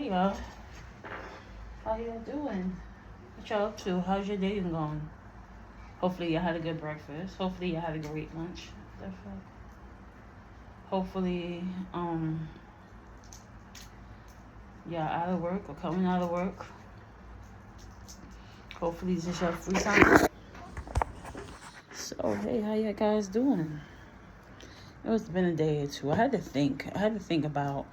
Hey y'all, how y'all doing? What y'all up to? How's your day going? Hopefully you had a good breakfast. Hopefully you had a great lunch. Hopefully, y'all out of work or coming out of work. Hopefully this is your free time. So hey, how you guys doing? It's been a day or two. I had to think about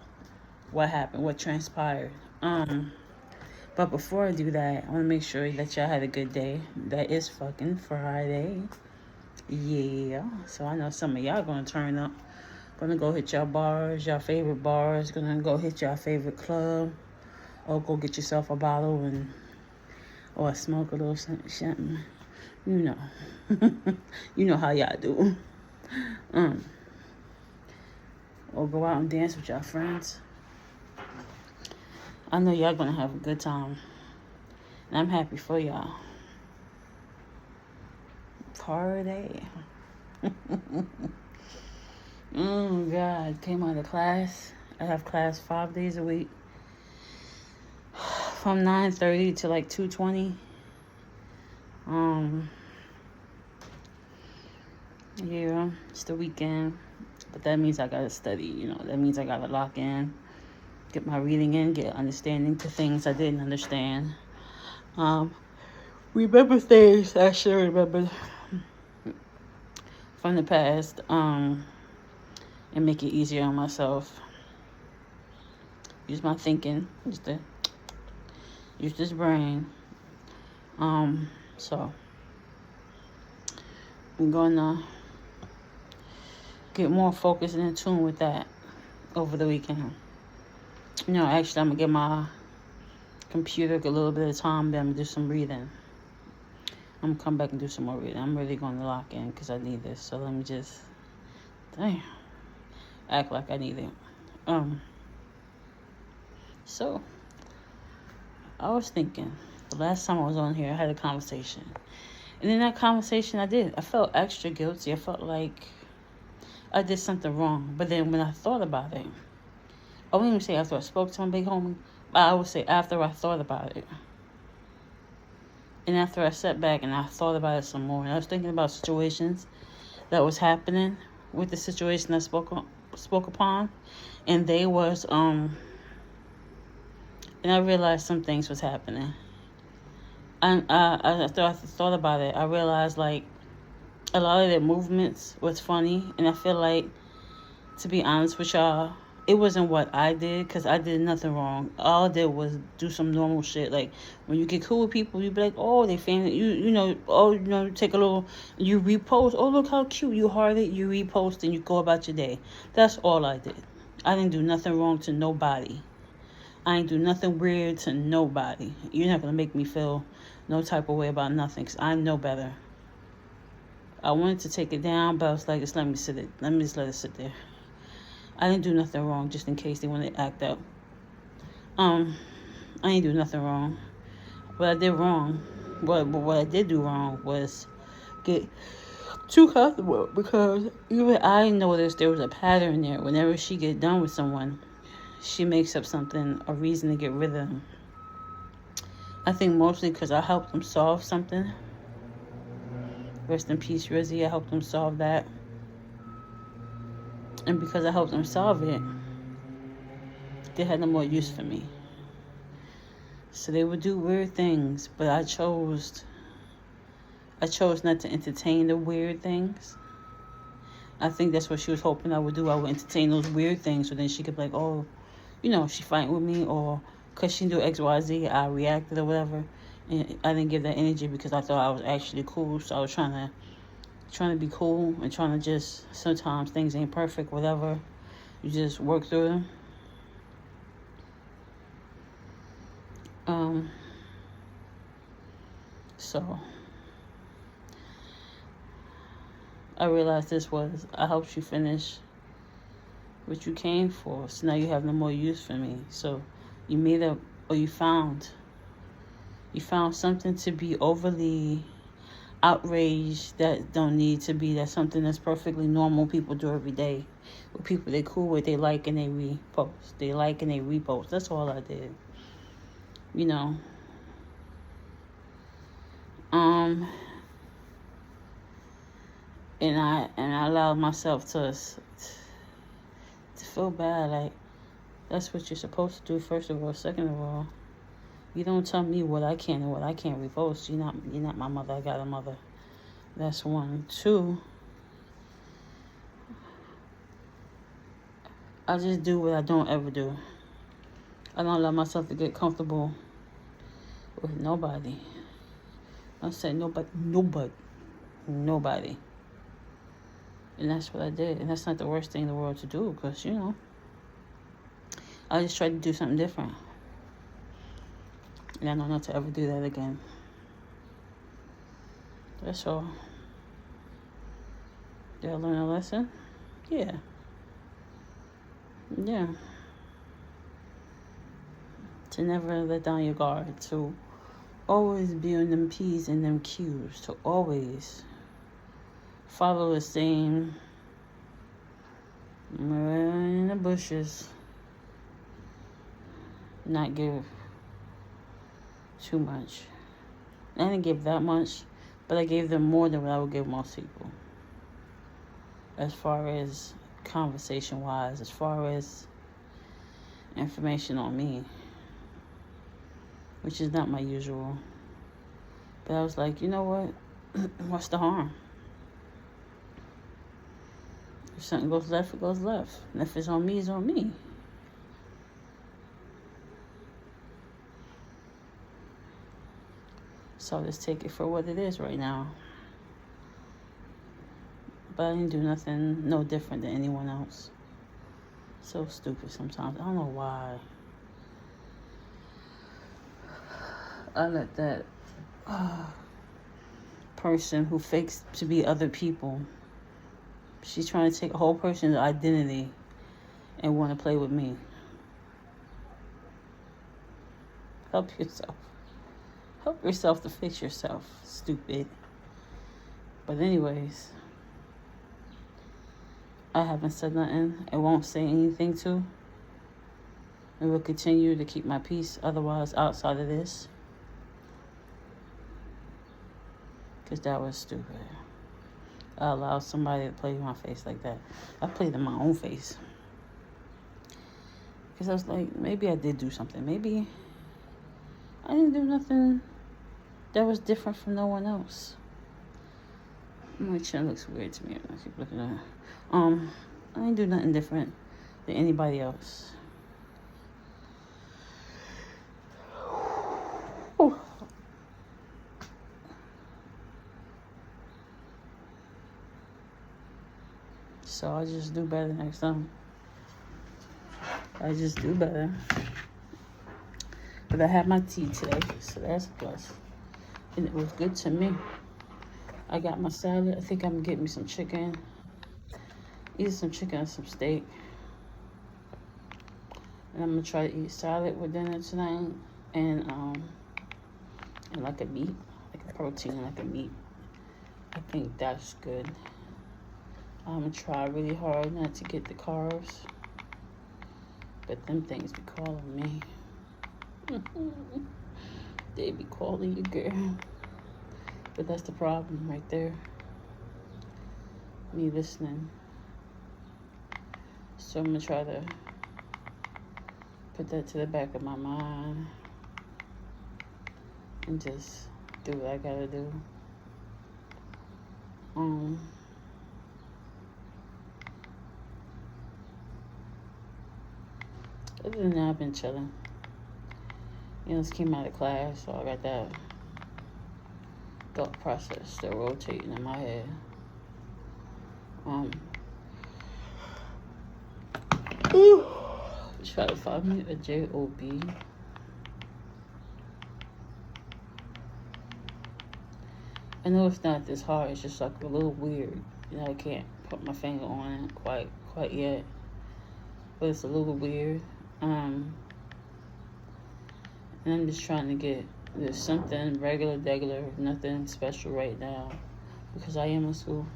what happened, what transpired. But before I do that, I want to make sure that y'all had a good day. That is fucking Friday. Yeah. So I know some of y'all gonna turn up. Gonna go hit y'all bars, y'all favorite bars. Gonna go hit y'all favorite club. Or go get yourself a bottle or smoke a little something. You know. You know how y'all do. Or go out and dance with y'all friends. I know y'all gonna have a good time. And I'm happy for y'all. Party. Oh God, came out of class. I have class 5 days a week. From 9:30 to like 2:20. Yeah, it's the weekend. But that means I gotta study, That means I gotta lock in. Get my reading in, get understanding to things I didn't understand. Remember things I should remember from the past, and make it easier on myself. Use my thinking, use this brain. So I'm gonna get more focused and in tune with that over the weekend. Actually, I'm gonna give my computer a little bit of time, then I'm gonna do some reading. I'm gonna come back and do some more reading. I'm really gonna lock in because I need this. So let me just, act like I need it. So I was thinking, the last time I was on here, I had a conversation. And in that conversation I felt extra guilty. I felt like I did something wrong. But then when I thought about it, I wouldn't even say after I spoke to my big homie, but I would say after I thought about it. And after I sat back and I thought about it some more, and I was thinking about situations that was happening with the situation I spoke upon, and they was and I realized some things was happening. And after I thought about it, I realized like a lot of their movements was funny, and I feel like, to be honest with y'all, it wasn't what I did, because I did nothing wrong. All I did was do some normal shit. Like, when you get cool with people, you be like, oh, they family. Take a little, you repost. Oh, look how cute. You heart it, you repost, and you go about your day. That's all I did. I didn't do nothing wrong to nobody. I ain't do nothing weird to nobody. You're not going to make me feel no type of way about nothing, because I know better. I wanted to take it down, but I was like, just let me just let it sit there. I didn't do nothing wrong, just in case they want to act up. I ain't do nothing wrong. What I did wrong, what I did do wrong was get too comfortable, because even I noticed there was a pattern there. Whenever she get done with someone, she makes up something, a reason to get rid of them. I think mostly because I helped them solve something. Rest in peace, Rizzy. I helped them solve that. And because I helped them solve it, they had no more use for me. So they would do weird things, but I chose not to entertain the weird things. I think that's what she was hoping I would do. I would entertain those weird things, so then she could be like, oh, she fighting with me, or because she knew XYZ, I reacted or whatever. And I didn't give that energy because I thought I was actually cool. So I was trying to be cool and trying to just, sometimes things ain't perfect, whatever. You just work through them. So I realized I helped you finish what you came for. So now you have no more use for me. So you made up, or you found something to be overly outraged that don't need to be. That's something that's perfectly normal. People do every day. With people they cool with, they like and they repost. That's all I did. you know. Um, and I allowed myself to feel bad. Like, that's what you're supposed to do, first of all. Second of all, you don't tell me what I can and what I can't repost. You're not my mother. I got a mother. That's one. Two, I just do what I don't ever do. I don't allow myself to get comfortable with nobody. I said nobody. And that's what I did. And that's not the worst thing in the world to do, because, I just tried to do something different. And I know not to ever do that again. That's all. Did I learn a lesson? Yeah. Yeah. To never let down your guard. To always be on them P's and them Q's. To always follow the same in the bushes. Not give too much. I didn't give that much, but I gave them more than what I would give most people. As far as conversation wise, as far as information on me, which is not my usual. But I was like, you know what? What's the harm? If something goes left, it goes left. And if it's on me, it's on me. So let's take it for what it is right now. But I didn't do nothing no different than anyone else. So stupid sometimes. I don't know why. I let that person who fakes to be other people, she's trying to take a whole person's identity and want to play with me. Help yourself. Help yourself to fix yourself, stupid. But anyways, I haven't said nothing. I won't say anything to. And will continue to keep my peace otherwise outside of this. Because that was stupid. I allowed somebody to play in my face like that. I played in my own face. Because I was like, maybe I did do something. Maybe I didn't do nothing that was different from no one else. My chin looks weird to me. I keep looking at it. I didn't do nothing different than anybody else. Whew. So I just do better next time. I just do better. But I had my tea today, so that's a plus. And it was good to me. I got my salad. I think I'm gonna get me some chicken. Eat some chicken and some steak. And I'm gonna try to eat salad with dinner tonight. And like a meat, like a protein, like a meat. I think that's good. I'm gonna try really hard not to get the carbs. But them things be calling me. They be calling you, girl. But that's the problem right there. Me listening. So I'm gonna try to put that to the back of my mind and just do what I gotta do. Other than that, I've been chilling. Just came out of class, so I got that thought process still rotating in my head. Try to find me a job. I know it's not this hard. It's just like a little weird. I can't put my finger on it quite yet, but it's a little weird. And I'm just trying to get there's something regular, nothing special right now, because I am in school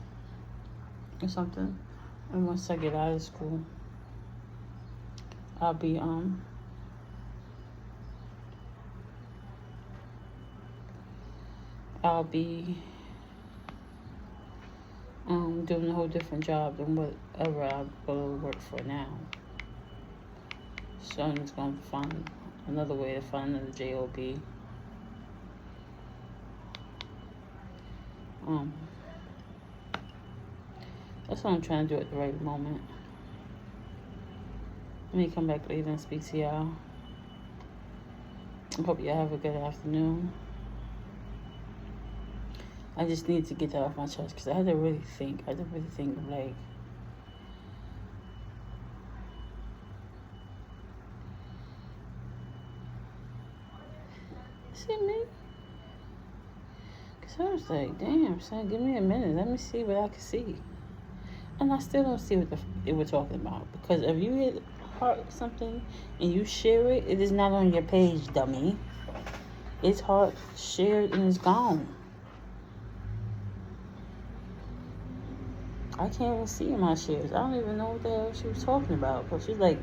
or something. And once I get out of school, I'll be I'll be doing a whole different job than whatever I go to work for now. So I'm just gonna find another way to find another job. That's what I'm trying to do at the right moment. Let me come back later and speak to y'all. I hope y'all have a good afternoon. I just need to get that off my chest because I had to really think. I had to really think of like, is it me? Because I was like, damn, son, give me a minute. Let me see what I can see. And I still don't see what they were talking about. Because if you hit heart something and you share it, it is not on your page, dummy. It's heart shared and it's gone. I can't even see my shares. I don't even know what the hell she was talking about. But she's like,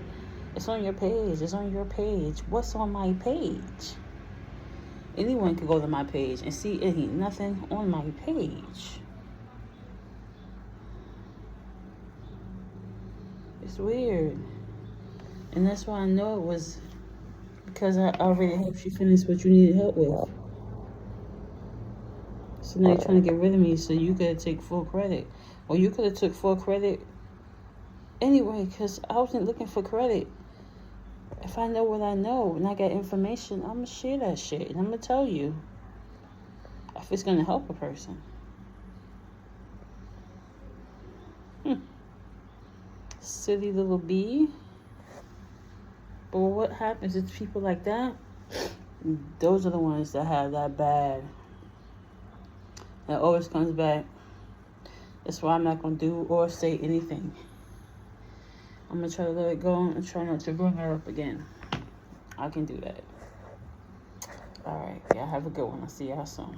it's on your page. It's on your page. What's on my page? Anyone could go to my page and see it ain't nothing on my page. It's weird. And that's why I know it was because I already helped you finish what you needed help with. So now you're trying to get rid of me so you could take full credit. Or you could have took full credit anyway, because I wasn't looking for credit. If I know what I know and I got information, I'm going to share that shit. And I'm going to tell you if it's going to help a person. Silly little bee. But what happens is people like that, those are the ones that have that bad. That always comes back. That's why I'm not going to do or say anything. I'm going to try to let it go and try not to bring her up again. I can do that. All right. Yeah, have a good one. I'll see y'all soon.